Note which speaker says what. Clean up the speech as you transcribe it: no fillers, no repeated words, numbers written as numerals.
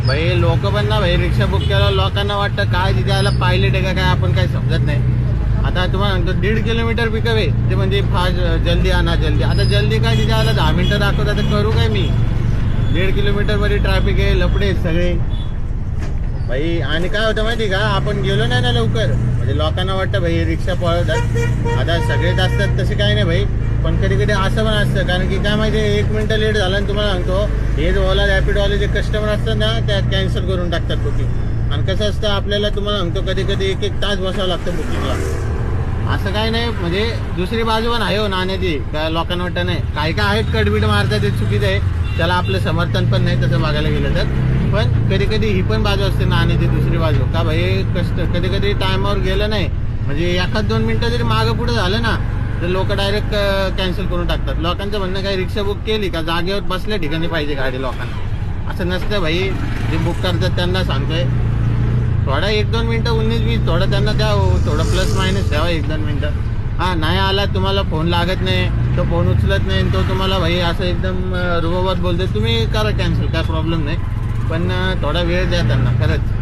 Speaker 1: भाई लोक पण ना भाई रिक्षा बुक केलं लोकांना वाटतं काय तिथे यायला पायलट आहे का काय, आपण काही समजत नाही. आता तुम्हाला म्हणतो 1.5 किलोमीटर पिकअप आहे ते, म्हणजे फास्ट जल्दी आणा जल्दी. आता जल्दी काय तिथे यायला 10 मिनिटं दाखवतात, तर करू काय मी? 1.5 किलोमीटर मध्ये ट्रॅफिक आहे, लपडे आहेत सगळे भाई. आणि काय होतं माहिती का, आपण गेलो नाही ना लवकर, म्हणजे लोकांना वाटतं भाई रिक्षा पळवतात. आता सगळेच असतात तसे काही नाही भाई, पण कधी कधी असं पण असतं. कारण की काय माहिती, 1 मिनिटं लेट झालं आणि तुम्हाला सांगतो हे जो ओला रॅपिडवाले जे कस्टमर असतात ना, त्या कॅन्सल करून टाकतात बुकिंग. आणि कसं असतं आपल्याला तुम्हाला सांगतो कधी कधी 1-1 तास बसावं लागतं बुकिंगला. असं काही नाही, म्हणजे दुसरी बाजू पण आहे हो नाण्याची. काय लोकांना वाटतं नाही, काही काय आहेत कडबीट मारतात, ते चुकीचं आहे, त्याला आपलं समर्थन पण नाही तसं बघायला गेलं तर. पण कधी कधी ही पण बाजू असते नाण्याची दुसरी बाजू, का भाई कधी कधी टायमावर गेलं नाही, म्हणजे 1-2 मिनिटं जरी मागं पुढे झालं ना, तर लोक डायरेक्ट कॅन्सल करून टाकतात. लोकांचं म्हणणं काही रिक्षा बुक केली का जागेवर बसल्या ठिकाणी पाहिजे गाडी लोकांना, असं नसतं भाई. जे बुक करतात त्यांना सांगतोय थोडा 1-2 मिनिटं 19-20 थोडं त्यांना द्या, थोडं प्लस मायनस ठेवा 1-2 मिनिटं. हां नाही आला, तुम्हाला फोन लागत नाही, तो फोन उचलत नाही, तो तुम्हाला भाई असं एकदम रुबाबात बोलते, तुम्ही करा कॅन्सल, काय प्रॉब्लेम नाही, पण थोडा वेळ द्या त्यांना खरंच.